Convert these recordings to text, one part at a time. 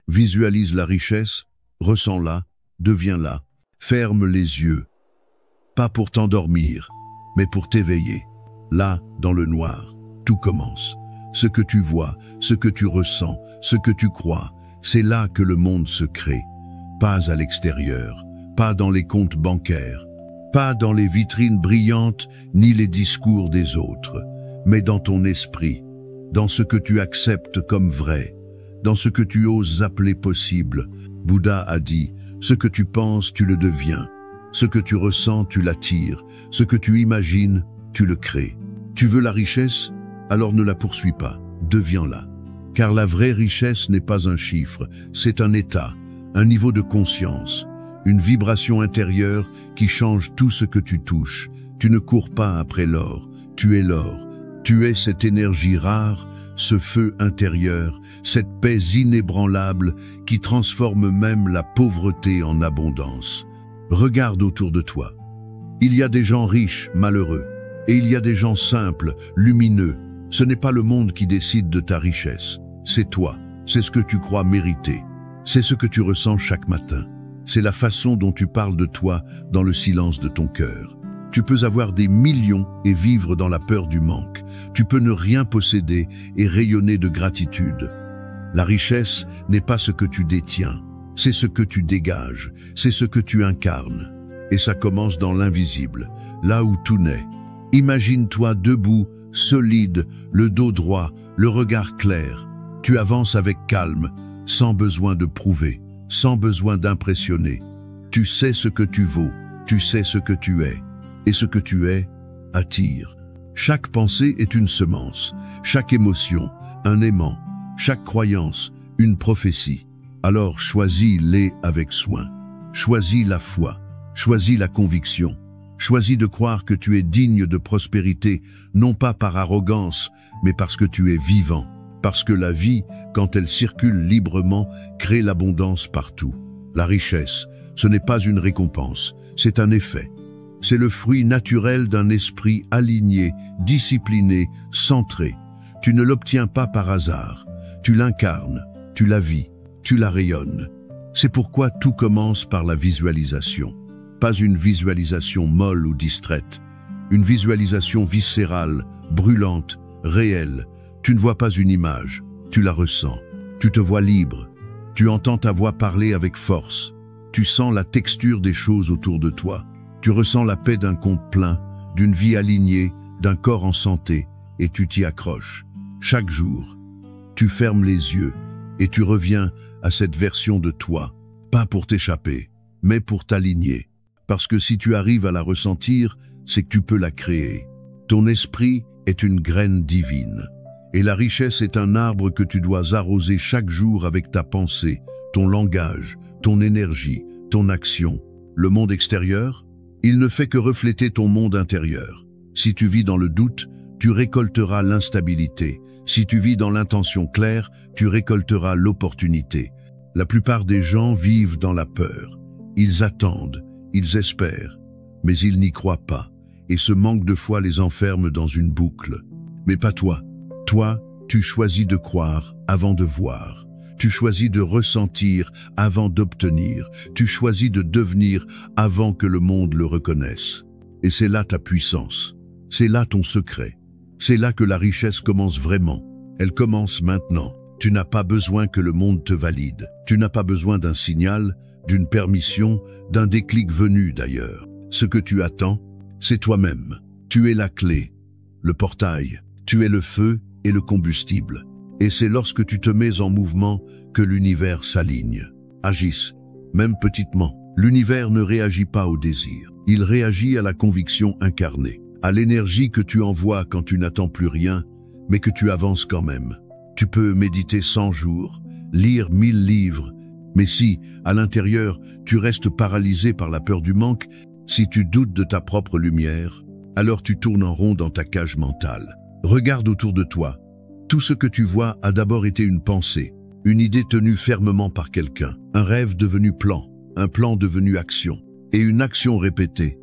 Visualise la richesse, ressens-la, deviens-la. Ferme les yeux, pas pour t'endormir, mais pour t'éveiller. Là, dans le noir, tout commence. Ce que tu vois, ce que tu ressens, ce que tu crois, c'est là que le monde se crée. Pas à l'extérieur, pas dans les comptes bancaires, pas dans les vitrines brillantes, ni les discours des autres, mais dans ton esprit, dans ce que tu acceptes comme vrai, dans ce que tu oses appeler possible. Bouddha a dit, ce que tu penses, tu le deviens. Ce que tu ressens, tu l'attires. Ce que tu imagines, tu le crées. Tu veux la richesse? Alors ne la poursuis pas, deviens-la. Car la vraie richesse n'est pas un chiffre, c'est un état, un niveau de conscience, une vibration intérieure qui change tout ce que tu touches. Tu ne cours pas après l'or, tu es l'or. Tu es cette énergie rare, ce feu intérieur, cette paix inébranlable qui transforme même la pauvreté en abondance. Regarde autour de toi. Il y a des gens riches, malheureux, et il y a des gens simples, lumineux. Ce n'est pas le monde qui décide de ta richesse, c'est toi, c'est ce que tu crois mériter, c'est ce que tu ressens chaque matin, c'est la façon dont tu parles de toi dans le silence de ton cœur. Tu peux avoir des millions et vivre dans la peur du manque. Tu peux ne rien posséder et rayonner de gratitude. La richesse n'est pas ce que tu détiens, c'est ce que tu dégages, c'est ce que tu incarnes. Et ça commence dans l'invisible, là où tout naît. Imagine-toi debout, solide, le dos droit, le regard clair. Tu avances avec calme, sans besoin de prouver, sans besoin d'impressionner. Tu sais ce que tu vaux, tu sais ce que tu es. Et ce que tu es attire. Chaque pensée est une semence, chaque émotion, un aimant, chaque croyance, une prophétie. Alors choisis-les avec soin. Choisis la foi, choisis la conviction. Choisis de croire que tu es digne de prospérité, non pas par arrogance, mais parce que tu es vivant. Parce que la vie, quand elle circule librement, crée l'abondance partout. La richesse, ce n'est pas une récompense, c'est un effet. C'est le fruit naturel d'un esprit aligné, discipliné, centré. Tu ne l'obtiens pas par hasard. Tu l'incarnes, tu la vis, tu la rayonnes. C'est pourquoi tout commence par la visualisation. Pas une visualisation molle ou distraite. Une visualisation viscérale, brûlante, réelle. Tu ne vois pas une image, tu la ressens. Tu te vois libre. Tu entends ta voix parler avec force. Tu sens la texture des choses autour de toi. Tu ressens la paix d'un compte plein, d'une vie alignée, d'un corps en santé, et tu t'y accroches. Chaque jour, tu fermes les yeux et tu reviens à cette version de toi, pas pour t'échapper, mais pour t'aligner. Parce que si tu arrives à la ressentir, c'est que tu peux la créer. Ton esprit est une graine divine. Et la richesse est un arbre que tu dois arroser chaque jour avec ta pensée, ton langage, ton énergie, ton action. Le monde extérieur, il ne fait que refléter ton monde intérieur. Si tu vis dans le doute, tu récolteras l'instabilité. Si tu vis dans l'intention claire, tu récolteras l'opportunité. La plupart des gens vivent dans la peur. Ils attendent, ils espèrent, mais ils n'y croient pas. Et ce manque de foi les enferme dans une boucle. Mais pas toi. Toi, tu choisis de croire avant de voir. Tu choisis de ressentir avant d'obtenir. Tu choisis de devenir avant que le monde le reconnaisse. Et c'est là ta puissance. C'est là ton secret. C'est là que la richesse commence vraiment. Elle commence maintenant. Tu n'as pas besoin que le monde te valide. Tu n'as pas besoin d'un signal, d'une permission, d'un déclic venu d'ailleurs. Ce que tu attends, c'est toi-même. Tu es la clé, le portail. Tu es le feu et le combustible. Et c'est lorsque tu te mets en mouvement que l'univers s'aligne. Agisse, même petitement. L'univers ne réagit pas au désir. Il réagit à la conviction incarnée, à l'énergie que tu envoies quand tu n'attends plus rien, mais que tu avances quand même. Tu peux méditer 100 jours, lire 1000 livres, mais si, à l'intérieur, tu restes paralysé par la peur du manque, si tu doutes de ta propre lumière, alors tu tournes en rond dans ta cage mentale. Regarde autour de toi. Tout ce que tu vois a d'abord été une pensée, une idée tenue fermement par quelqu'un, un rêve devenu plan, un plan devenu action, et une action répétée,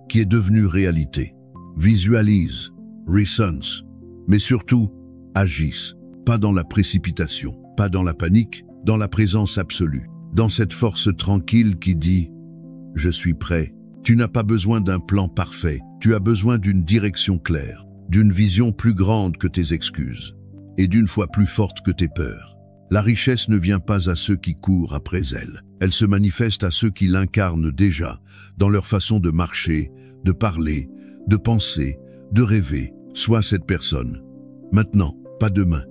qui est devenue réalité. Visualise, recense, mais surtout, agisse, pas dans la précipitation, pas dans la panique, dans la présence absolue, dans cette force tranquille qui dit « Je suis prêt ». Tu n'as pas besoin d'un plan parfait, tu as besoin d'une direction claire, d'une vision plus grande que tes excuses, et d'une foi plus forte que tes peurs. La richesse ne vient pas à ceux qui courent après elle, elle se manifeste à ceux qui l'incarnent déjà, dans leur façon de marcher, de parler, de penser, de rêver. Sois cette personne. Maintenant, pas demain,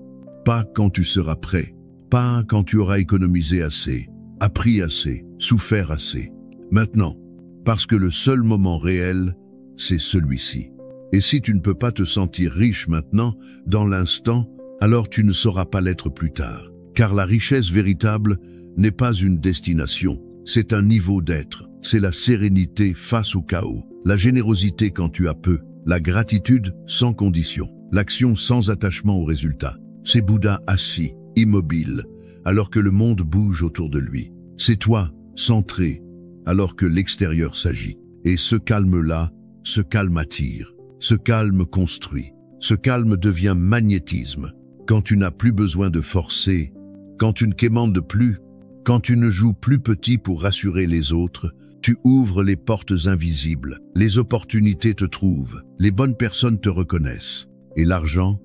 pas quand tu seras prêt, pas quand tu auras économisé assez, appris assez, souffert assez. Maintenant, parce que le seul moment réel, c'est celui-ci. Et si tu ne peux pas te sentir riche maintenant, dans l'instant, alors tu ne sauras pas l'être plus tard. Car la richesse véritable n'est pas une destination, c'est un niveau d'être. C'est la sérénité face au chaos, la générosité quand tu as peu, la gratitude sans condition, l'action sans attachement au résultat. C'est Bouddha assis, immobile, alors que le monde bouge autour de lui. C'est toi, centré, alors que l'extérieur s'agit. Et ce calme-là, ce calme attire, ce calme construit, ce calme devient magnétisme. Quand tu n'as plus besoin de forcer, quand tu ne quémandes plus, quand tu ne joues plus petit pour rassurer les autres, tu ouvres les portes invisibles, les opportunités te trouvent, les bonnes personnes te reconnaissent. Et l'argent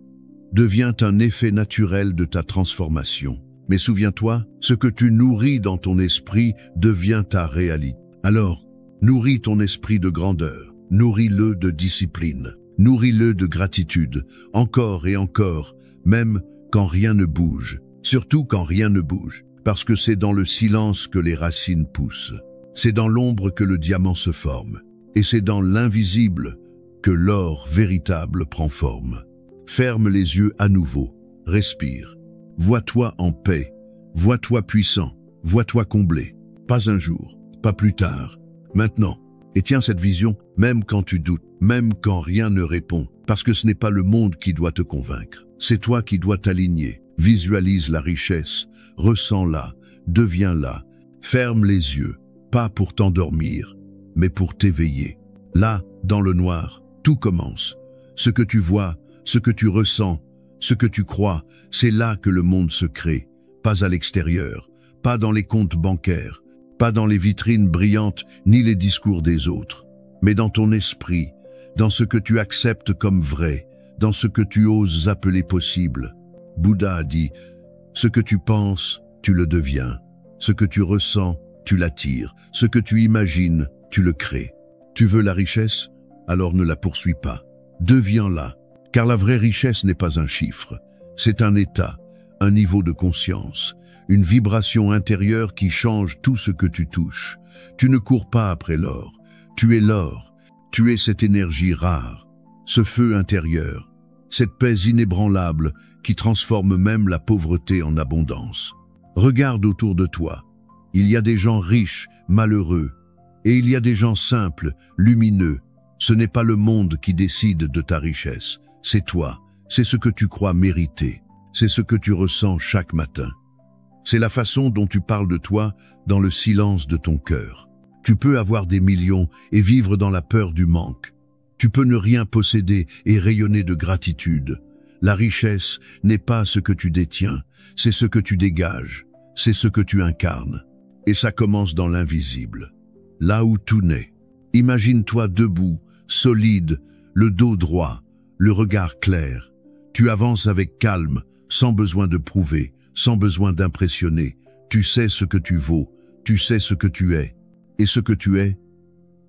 devient un effet naturel de ta transformation. Mais souviens-toi, ce que tu nourris dans ton esprit devient ta réalité. Alors, nourris ton esprit de grandeur, nourris-le de discipline, nourris-le de gratitude, encore et encore, même quand rien ne bouge, surtout quand rien ne bouge, parce que c'est dans le silence que les racines poussent, c'est dans l'ombre que le diamant se forme, et c'est dans l'invisible que l'or véritable prend forme. Ferme les yeux à nouveau, respire, vois-toi en paix, vois-toi puissant, vois-toi comblé, pas un jour, pas plus tard, maintenant, et tiens cette vision, même quand tu doutes, même quand rien ne répond, parce que ce n'est pas le monde qui doit te convaincre, c'est toi qui dois t'aligner. Visualise la richesse, ressens-la, deviens-la, ferme les yeux, pas pour t'endormir, mais pour t'éveiller. Là, dans le noir, tout commence. Ce que tu vois, ce que tu ressens, ce que tu crois, c'est là que le monde se crée, pas à l'extérieur, pas dans les comptes bancaires, pas dans les vitrines brillantes ni les discours des autres, mais dans ton esprit, dans ce que tu acceptes comme vrai, dans ce que tu oses appeler possible. Bouddha a dit, ce que tu penses, tu le deviens. Ce que tu ressens, tu l'attires. Ce que tu imagines, tu le crées. Tu veux la richesse? Alors ne la poursuis pas. Deviens-la. Car la vraie richesse n'est pas un chiffre. C'est un état, un niveau de conscience, une vibration intérieure qui change tout ce que tu touches. Tu ne cours pas après l'or. Tu es l'or. Tu es cette énergie rare, ce feu intérieur, cette paix inébranlable qui transforme même la pauvreté en abondance. Regarde autour de toi. Il y a des gens riches, malheureux, et il y a des gens simples, lumineux. Ce n'est pas le monde qui décide de ta richesse, c'est toi, c'est ce que tu crois mériter, c'est ce que tu ressens chaque matin. C'est la façon dont tu parles de toi dans le silence de ton cœur. Tu peux avoir des millions et vivre dans la peur du manque. Tu peux ne rien posséder et rayonner de gratitude. La richesse n'est pas ce que tu détiens, c'est ce que tu dégages, c'est ce que tu incarnes. Et ça commence dans l'invisible, là où tout naît. Imagine-toi debout, solide, le dos droit, le regard clair. Tu avances avec calme, sans besoin de prouver, sans besoin d'impressionner. Tu sais ce que tu vaux, tu sais ce que tu es. Et ce que tu es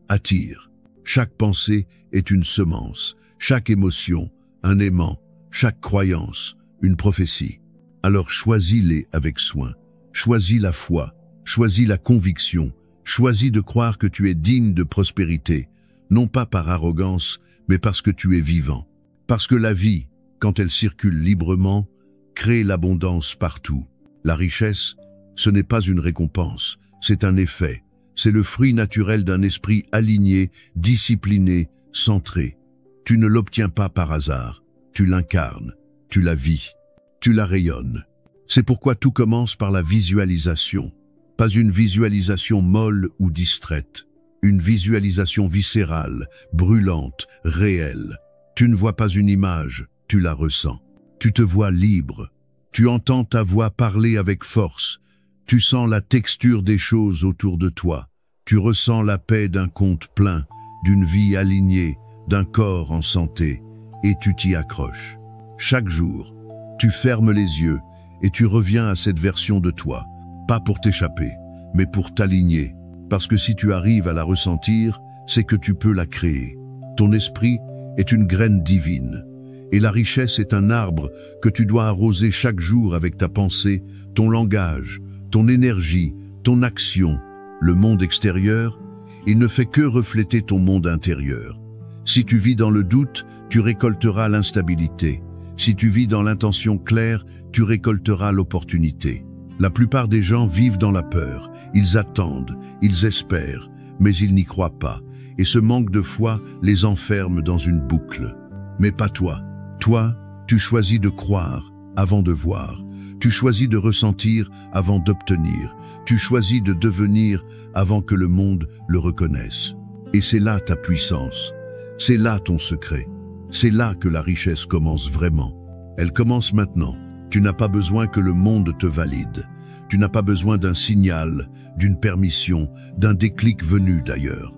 attire. Chaque pensée est une semence, chaque émotion, un aimant, chaque croyance, une prophétie. Alors choisis-les avec soin. Choisis la foi, choisis la conviction, choisis de croire que tu es digne de prospérité, non pas par arrogance, mais parce que tu es vivant. Parce que la vie, quand elle circule librement, crée l'abondance partout. La richesse, ce n'est pas une récompense, c'est un effet. C'est le fruit naturel d'un esprit aligné, discipliné, centré. Tu ne l'obtiens pas par hasard, tu l'incarnes, tu la vis, tu la rayonnes. C'est pourquoi tout commence par la visualisation. Pas une visualisation molle ou distraite, une visualisation viscérale, brûlante, réelle. Tu ne vois pas une image, tu la ressens. Tu te vois libre. Tu entends ta voix parler avec force, Tu sens la texture des choses autour de toi. Tu ressens la paix d'un compte plein, d'une vie alignée, d'un corps en santé, et tu t'y accroches. Chaque jour, tu fermes les yeux et tu reviens à cette version de toi, pas pour t'échapper, mais pour t'aligner. Parce que si tu arrives à la ressentir, c'est que tu peux la créer. Ton esprit est une graine divine, et la richesse est un arbre que tu dois arroser chaque jour avec ta pensée, ton langage, ton énergie, ton action. Le monde extérieur, il ne fait que refléter ton monde intérieur. Si tu vis dans le doute, tu récolteras l'instabilité. Si tu vis dans l'intention claire, tu récolteras l'opportunité. La plupart des gens vivent dans la peur. Ils attendent, ils espèrent, mais ils n'y croient pas. Et ce manque de foi les enferme dans une boucle. Mais pas toi. Toi, tu choisis de croire avant de voir. Tu choisis de ressentir avant d'obtenir. Tu choisis de devenir avant que le monde le reconnaisse. Et c'est là ta puissance. C'est là ton secret. C'est là que la richesse commence vraiment. Elle commence maintenant. Tu n'as pas besoin que le monde te valide. Tu n'as pas besoin d'un signal, d'une permission, d'un déclic venu d'ailleurs.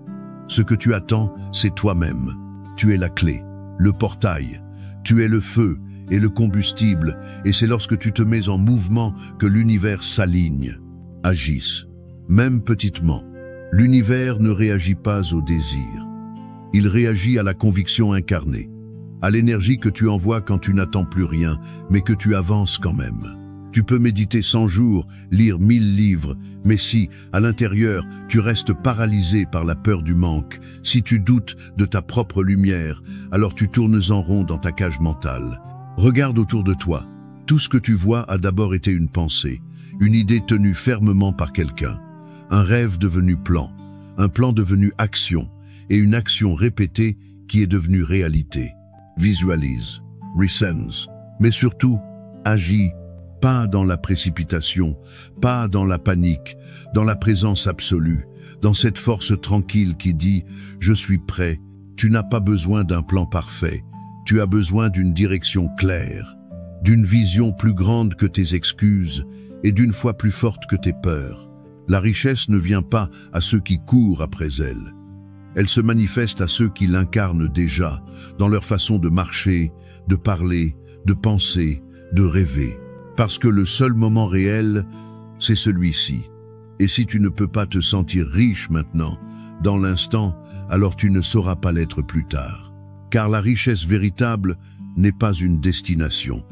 Ce que tu attends, c'est toi-même. Tu es la clé, le portail. Tu es le feu et le combustible, et c'est lorsque tu te mets en mouvement que l'univers s'aligne, agisse. Même petitement, l'univers ne réagit pas au désir. Il réagit à la conviction incarnée, à l'énergie que tu envoies quand tu n'attends plus rien, mais que tu avances quand même. Tu peux méditer 100 jours, lire 1000 livres, mais si, à l'intérieur, tu restes paralysé par la peur du manque, si tu doutes de ta propre lumière, alors tu tournes en rond dans ta cage mentale. Regarde autour de toi. Tout ce que tu vois a d'abord été une pensée, une idée tenue fermement par quelqu'un, un rêve devenu plan, un plan devenu action, et une action répétée qui est devenue réalité. Visualise, resense, mais surtout, agis. Pas dans la précipitation, pas dans la panique, dans la présence absolue, dans cette force tranquille qui dit « Je suis prêt ». Tu n'as pas besoin d'un plan parfait, tu as besoin d'une direction claire, d'une vision plus grande que tes excuses et d'une foi plus forte que tes peurs. La richesse ne vient pas à ceux qui courent après elle. Elle se manifeste à ceux qui l'incarnent déjà, dans leur façon de marcher, de parler, de penser, de rêver. Parce que le seul moment réel, c'est celui-ci. Et si tu ne peux pas te sentir riche maintenant, dans l'instant, alors tu ne sauras pas l'être plus tard. Car la richesse véritable n'est pas une destination.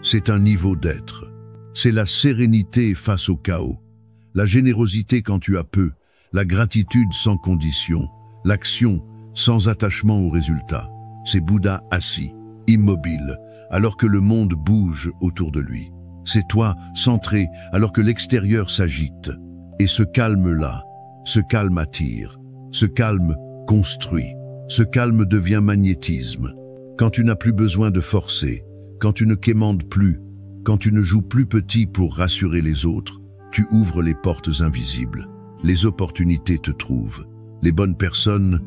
C'est un niveau d'être. C'est la sérénité face au chaos, la générosité quand tu as peu, la gratitude sans condition, l'action sans attachement au résultat. C'est Bouddha assis, immobile, alors que le monde bouge autour de lui. C'est toi, centré, alors que l'extérieur s'agite. Et ce calme-là, ce calme attire, ce calme construit, ce calme devient magnétisme. Quand tu n'as plus besoin de forcer, quand tu ne quémandes plus, quand tu ne joues plus petit pour rassurer les autres, tu ouvres les portes invisibles. Les opportunités te trouvent, les bonnes personnes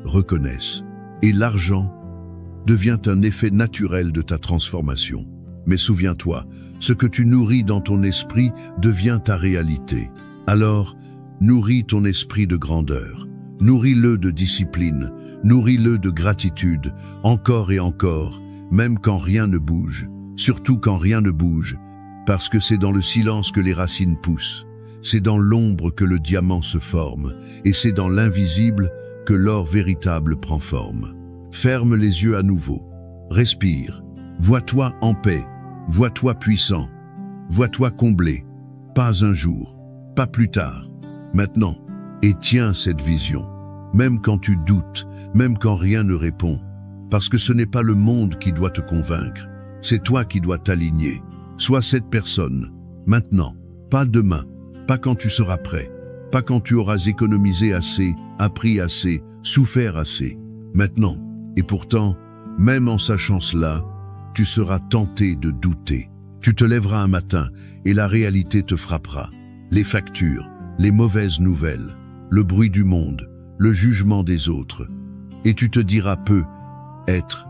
reconnaissent. Et l'argent devient un effet naturel de ta transformation. Mais souviens-toi, ce que tu nourris dans ton esprit devient ta réalité. Alors, nourris ton esprit de grandeur, nourris-le de discipline, nourris-le de gratitude, encore et encore, même quand rien ne bouge, surtout quand rien ne bouge, parce que c'est dans le silence que les racines poussent, c'est dans l'ombre que le diamant se forme, et c'est dans l'invisible que l'or véritable prend forme. Ferme les yeux à nouveau, respire, vois-toi en paix, vois-toi puissant, vois-toi comblé, pas un jour, pas plus tard, maintenant, et tiens cette vision, même quand tu doutes, même quand rien ne répond, parce que ce n'est pas le monde qui doit te convaincre, c'est toi qui dois t'aligner. Sois cette personne, maintenant, pas demain, pas quand tu seras prêt, pas quand tu auras économisé assez, appris assez, souffert assez, maintenant. Et pourtant, même en sachant cela, tu seras tenté de douter. Tu te lèveras un matin et la réalité te frappera. Les factures, les mauvaises nouvelles, le bruit du monde, le jugement des autres. Et tu te diras peu, être,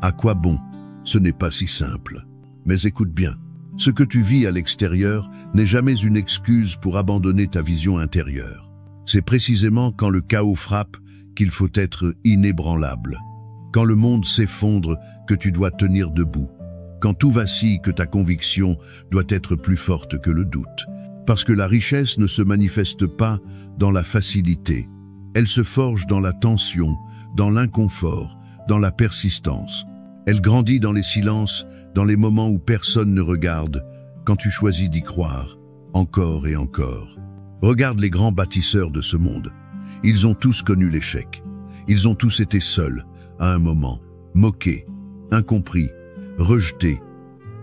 à quoi bon? Ce n'est pas si simple. Mais écoute bien, Ce que tu vis à l'extérieur n'est jamais une excuse pour abandonner ta vision intérieure. C'est précisément quand le chaos frappe qu'il faut être inébranlable. Quand le monde s'effondre que tu dois tenir debout. Quand tout vacille que ta conviction doit être plus forte que le doute. Parce que la richesse ne se manifeste pas dans la facilité. Elle se forge dans la tension, dans l'inconfort, dans la persistance. Elle grandit dans les silences, dans les moments où personne ne regarde, quand tu choisis d'y croire, encore et encore. Regarde les grands bâtisseurs de ce monde. Ils ont tous connu l'échec. Ils ont tous été seuls, à un moment, moqués, incompris, rejetés.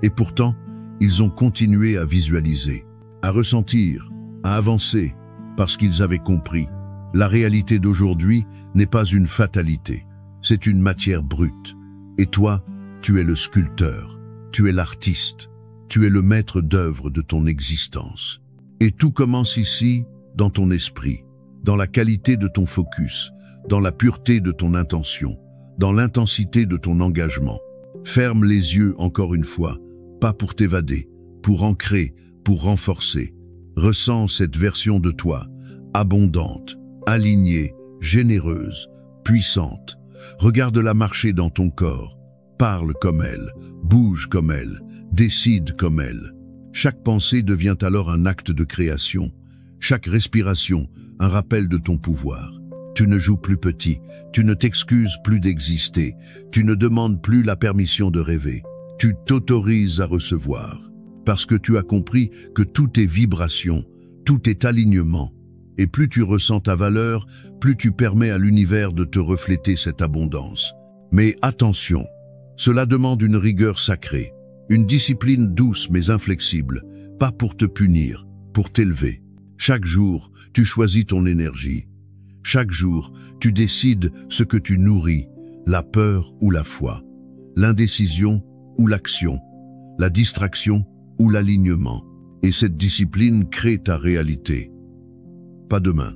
Et pourtant, ils ont continué à visualiser, à ressentir, à avancer, parce qu'ils avaient compris. La réalité d'aujourd'hui n'est pas une fatalité, c'est une matière brute. Et toi, tu es le sculpteur, tu es l'artiste, tu es le maître d'œuvre de ton existence. Et tout commence ici, dans ton esprit, dans la qualité de ton focus, dans la pureté de ton intention, dans l'intensité de ton engagement. Ferme les yeux encore une fois, pas pour t'évader, pour ancrer, pour renforcer. Ressens cette version de toi, abondante, alignée, généreuse, puissante. Regarde-la marcher dans ton corps, parle comme elle, bouge comme elle, décide comme elle. Chaque pensée devient alors un acte de création, chaque respiration un rappel de ton pouvoir. Tu ne joues plus petit, tu ne t'excuses plus d'exister, tu ne demandes plus la permission de rêver. Tu t'autorises à recevoir, parce que tu as compris que tout est vibration, tout est alignement. Et plus tu ressens ta valeur, plus tu permets à l'univers de te refléter cette abondance. Mais attention, cela demande une rigueur sacrée, une discipline douce mais inflexible, pas pour te punir, pour t'élever. Chaque jour, tu choisis ton énergie. Chaque jour, tu décides ce que tu nourris, la peur ou la foi, l'indécision ou l'action, la distraction ou l'alignement. Et cette discipline crée ta réalité. Pas demain.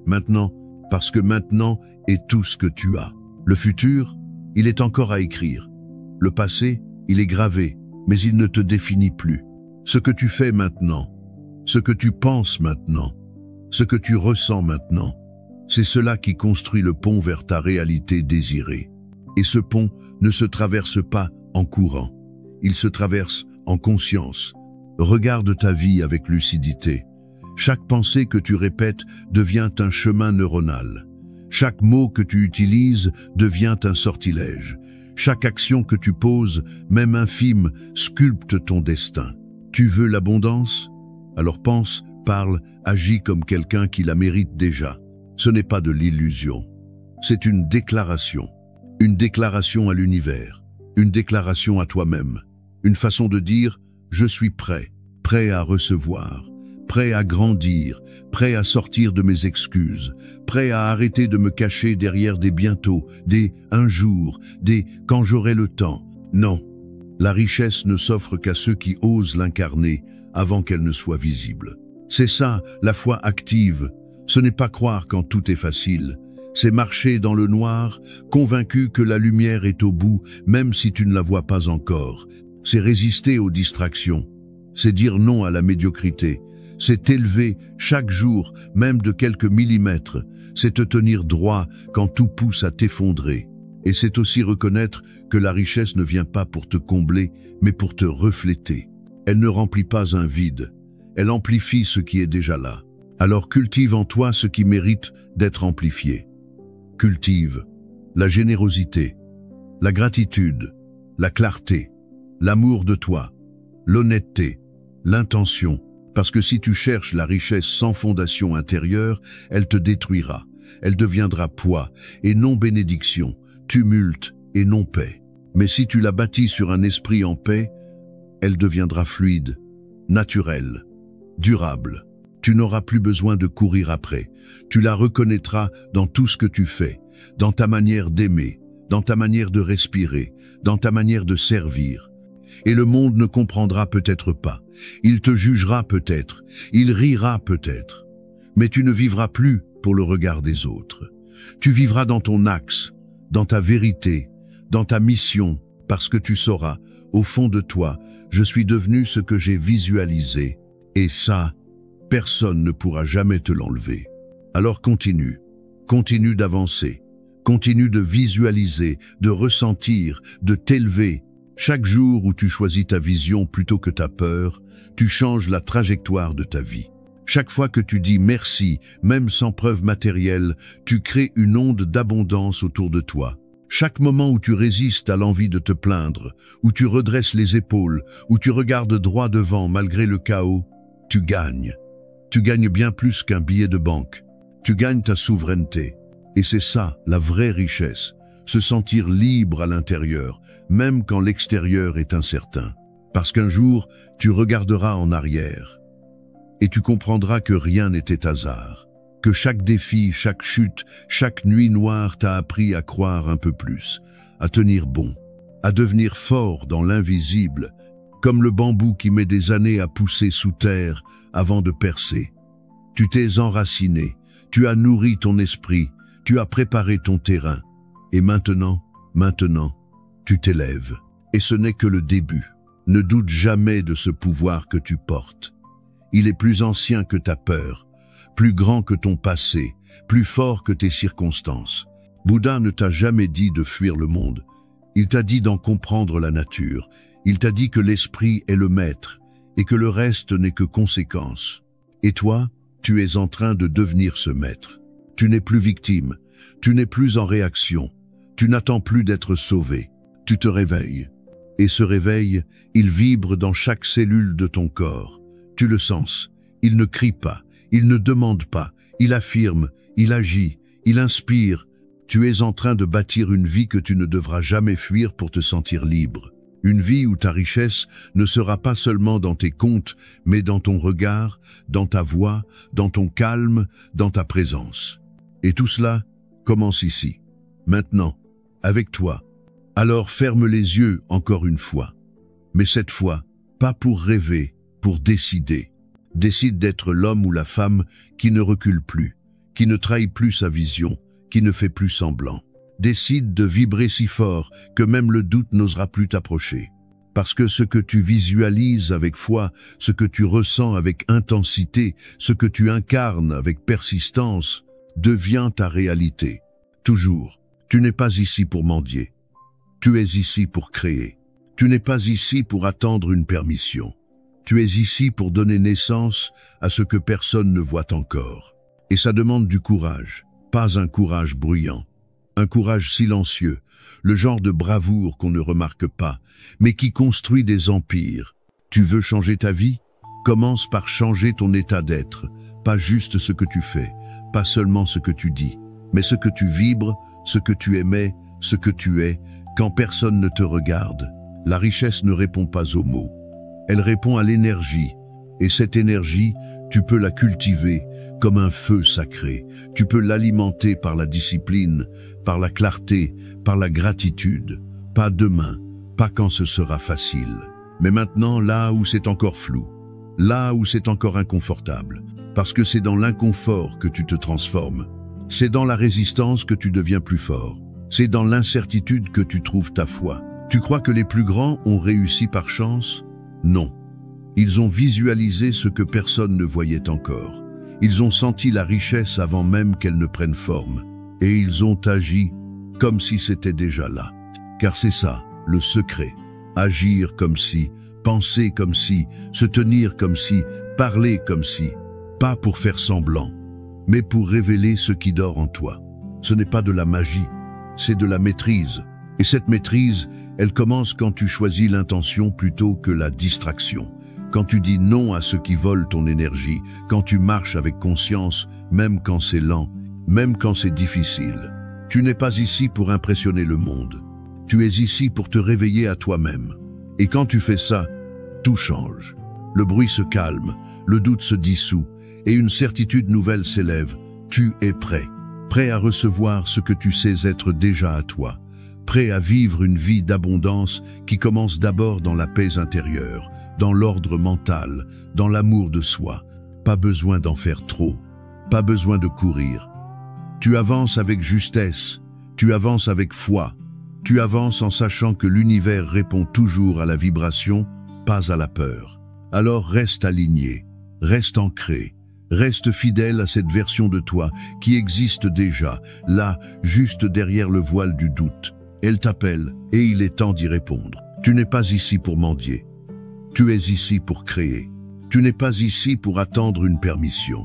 Maintenant, parce que maintenant est tout ce que tu as. Le futur, il est encore à écrire. Le passé, il est gravé, mais il ne te définit plus. Ce que tu fais maintenant, ce que tu penses maintenant, ce que tu ressens maintenant, c'est cela qui construit le pont vers ta réalité désirée. Et ce pont ne se traverse pas en courant. Il se traverse en conscience. Regarde ta vie avec lucidité. Chaque pensée que tu répètes devient un chemin neuronal. Chaque mot que tu utilises devient un sortilège. Chaque action que tu poses, même infime, sculpte ton destin. Tu veux l'abondance? Alors pense, parle, agis comme quelqu'un qui la mérite déjà. Ce n'est pas de l'illusion. C'est une déclaration à l'univers, une déclaration à toi-même, une façon de dire « je suis prêt, prêt à recevoir ». Prêt à grandir, prêt à sortir de mes excuses, prêt à arrêter de me cacher derrière des bientôt, des un jour, des quand j'aurai le temps. Non, la richesse ne s'offre qu'à ceux qui osent l'incarner avant qu'elle ne soit visible. C'est ça, la foi active. Ce n'est pas croire quand tout est facile. C'est marcher dans le noir, convaincu que la lumière est au bout, même si tu ne la vois pas encore. C'est résister aux distractions. C'est dire non à la médiocrité. C'est t'élever chaque jour, même de quelques millimètres. C'est te tenir droit quand tout pousse à t'effondrer. Et c'est aussi reconnaître que la richesse ne vient pas pour te combler, mais pour te refléter. Elle ne remplit pas un vide. Elle amplifie ce qui est déjà là. Alors cultive en toi ce qui mérite d'être amplifié. Cultive la générosité, la gratitude, la clarté, l'amour de toi, l'honnêteté, l'intention. Parce que si tu cherches la richesse sans fondation intérieure, elle te détruira. Elle deviendra poids et non bénédiction, tumulte et non paix. Mais si tu la bâtis sur un esprit en paix, elle deviendra fluide, naturelle, durable. Tu n'auras plus besoin de courir après. Tu la reconnaîtras dans tout ce que tu fais, dans ta manière d'aimer, dans ta manière de respirer, dans ta manière de servir. Et le monde ne comprendra peut-être pas. Il te jugera peut-être, il rira peut-être. Mais tu ne vivras plus pour le regard des autres. Tu vivras dans ton axe, dans ta vérité, dans ta mission, parce que tu sauras, Au fond de toi, je suis devenu ce que j'ai visualisé. Et ça, personne ne pourra jamais te l'enlever. Alors continue. Continue d'avancer. Continue de visualiser, de ressentir, de t'élever. Chaque jour où tu choisis ta vision plutôt que ta peur, tu changes la trajectoire de ta vie. Chaque fois que tu dis merci, même sans preuve matérielle, tu crées une onde d'abondance autour de toi. Chaque moment où tu résistes à l'envie de te plaindre, où tu redresses les épaules, où tu regardes droit devant malgré le chaos, tu gagnes. Tu gagnes bien plus qu'un billet de banque. Tu gagnes ta souveraineté. Et c'est ça, la vraie richesse. Se sentir libre à l'intérieur, même quand l'extérieur est incertain. Parce qu'un jour, tu regarderas en arrière. Et tu comprendras que rien n'était hasard. Que chaque défi, chaque chute, chaque nuit noire t'a appris à croire un peu plus, à tenir bon, à devenir fort dans l'invisible, comme le bambou qui met des années à pousser sous terre avant de percer. Tu t'es enraciné, tu as nourri ton esprit, tu as préparé ton terrain. Et maintenant, tu t'élèves. Et ce n'est que le début. Ne doute jamais de ce pouvoir que tu portes. Il est plus ancien que ta peur, plus grand que ton passé, plus fort que tes circonstances. Bouddha ne t'a jamais dit de fuir le monde. Il t'a dit d'en comprendre la nature. Il t'a dit que l'esprit est le maître et que le reste n'est que conséquence. Et toi, tu es en train de devenir ce maître. Tu n'es plus victime, tu n'es plus en réaction, tu n'attends plus d'être sauvé. Tu te réveilles. Et ce réveil, il vibre dans chaque cellule de ton corps. Tu le sens. Il ne crie pas. Il ne demande pas, il affirme, il agit, il inspire. Tu es en train de bâtir une vie que tu ne devras jamais fuir pour te sentir libre. Une vie où ta richesse ne sera pas seulement dans tes comptes, mais dans ton regard, dans ta voix, dans ton calme, dans ta présence. Et tout cela commence ici, maintenant, avec toi. Alors ferme les yeux encore une fois. Mais cette fois, pas pour rêver, pour décider. Décide d'être l'homme ou la femme qui ne recule plus, qui ne trahit plus sa vision, qui ne fait plus semblant. Décide de vibrer si fort que même le doute n'osera plus t'approcher. Parce que ce que tu visualises avec foi, ce que tu ressens avec intensité, ce que tu incarnes avec persistance, devient ta réalité. Toujours, tu n'es pas ici pour mendier. Tu es ici pour créer. Tu n'es pas ici pour attendre une permission. Tu es ici pour donner naissance à ce que personne ne voit encore. Et ça demande du courage, pas un courage bruyant, un courage silencieux, le genre de bravoure qu'on ne remarque pas, mais qui construit des empires. Tu veux changer ta vie? Commence par changer ton état d'être, pas juste ce que tu fais, pas seulement ce que tu dis, mais ce que tu vibres, ce que tu aimais, ce que tu es, quand personne ne te regarde. La richesse ne répond pas aux mots. Elle répond à l'énergie, et cette énergie, tu peux la cultiver comme un feu sacré. Tu peux l'alimenter par la discipline, par la clarté, par la gratitude. Pas demain, pas quand ce sera facile, mais maintenant là où c'est encore flou, là où c'est encore inconfortable, parce que c'est dans l'inconfort que tu te transformes. C'est dans la résistance que tu deviens plus fort. C'est dans l'incertitude que tu trouves ta foi. Tu crois que les plus grands ont réussi par chance? Non. Ils ont visualisé ce que personne ne voyait encore. Ils ont senti la richesse avant même qu'elle ne prenne forme. Et ils ont agi comme si c'était déjà là. Car c'est ça, le secret. Agir comme si, penser comme si, se tenir comme si, parler comme si. Pas pour faire semblant, mais pour révéler ce qui dort en toi. Ce n'est pas de la magie, c'est de la maîtrise. Et cette maîtrise, elle commence quand tu choisis l'intention plutôt que la distraction. Quand tu dis non à ce qui vole ton énergie, quand tu marches avec conscience, même quand c'est lent, même quand c'est difficile. Tu n'es pas ici pour impressionner le monde. Tu es ici pour te réveiller à toi-même. Et quand tu fais ça, tout change. Le bruit se calme, le doute se dissout, et une certitude nouvelle s'élève. Tu es prêt. Prêt à recevoir ce que tu sais être déjà à toi. Prêt à vivre une vie d'abondance qui commence d'abord dans la paix intérieure, dans l'ordre mental, dans l'amour de soi. Pas besoin d'en faire trop, pas besoin de courir. Tu avances avec justesse, tu avances avec foi, Tu avances en sachant que l'univers répond toujours à la vibration, pas à la peur. Alors reste aligné, reste ancré, reste fidèle à cette version de toi qui existe déjà, là, juste derrière le voile du doute. Elle t'appelle et il est temps d'y répondre. Tu n'es pas ici pour mendier. Tu es ici pour créer. Tu n'es pas ici pour attendre une permission.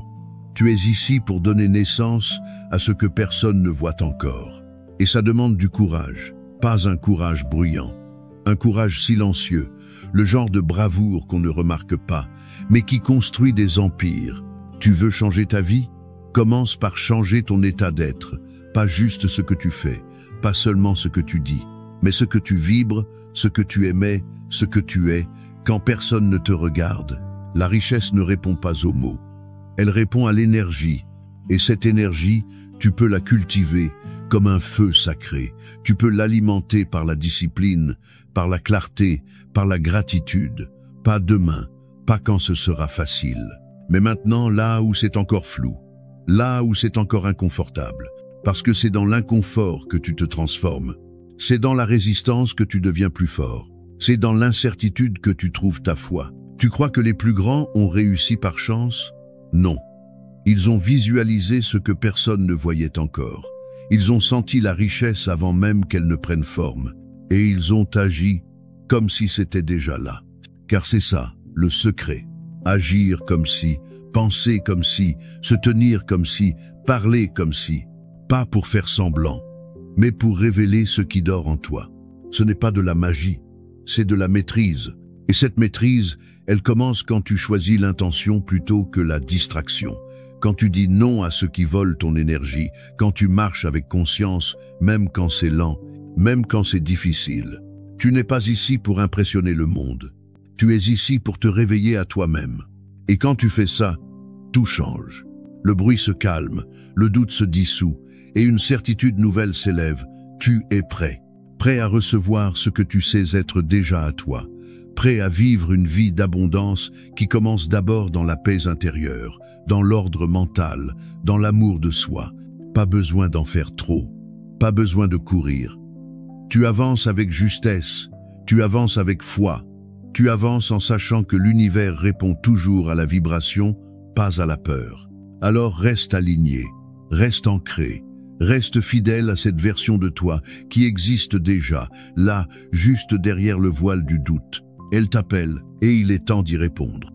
Tu es ici pour donner naissance à ce que personne ne voit encore. Et ça demande du courage, pas un courage bruyant. Un courage silencieux, le genre de bravoure qu'on ne remarque pas, mais qui construit des empires. Tu veux changer ta vie? Commence par changer ton état d'être, pas juste ce que tu fais, pas seulement ce que tu dis, mais ce que tu vibres, ce que tu aimais, ce que tu es, quand personne ne te regarde. La richesse ne répond pas aux mots, elle répond à l'énergie, et cette énergie, tu peux la cultiver comme un feu sacré. Tu peux l'alimenter par la discipline, par la clarté, par la gratitude. Pas demain, pas quand ce sera facile. Mais maintenant, là où c'est encore flou, là où c'est encore inconfortable. Parce que c'est dans l'inconfort que tu te transformes. C'est dans la résistance que tu deviens plus fort. C'est dans l'incertitude que tu trouves ta foi. Tu crois que les plus grands ont réussi par chance? Non. Ils ont visualisé ce que personne ne voyait encore. Ils ont senti la richesse avant même qu'elle ne prenne forme. Et ils ont agi comme si c'était déjà là. Car c'est ça, le secret. Agir comme si, penser comme si, se tenir comme si, parler comme si. Pas pour faire semblant, mais pour révéler ce qui dort en toi. Ce n'est pas de la magie, c'est de la maîtrise. Et cette maîtrise, elle commence quand tu choisis l'intention plutôt que la distraction. Quand tu dis non à ce qui vole ton énergie, quand tu marches avec conscience, même quand c'est lent, même quand c'est difficile. Tu n'es pas ici pour impressionner le monde. Tu es ici pour te réveiller à toi-même. Et quand tu fais ça, tout change. Le bruit se calme, le doute se dissout, et une certitude nouvelle s'élève. Tu es prêt. Prêt à recevoir ce que tu sais être déjà à toi. Prêt à vivre une vie d'abondance qui commence d'abord dans la paix intérieure, dans l'ordre mental, dans l'amour de soi. Pas besoin d'en faire trop, pas besoin de courir. Tu avances avec justesse, tu avances avec foi, tu avances en sachant que l'univers répond toujours à la vibration, pas à la peur. Alors reste aligné, reste ancré, reste fidèle à cette version de toi qui existe déjà, là, juste derrière le voile du doute. Elle t'appelle et il est temps d'y répondre.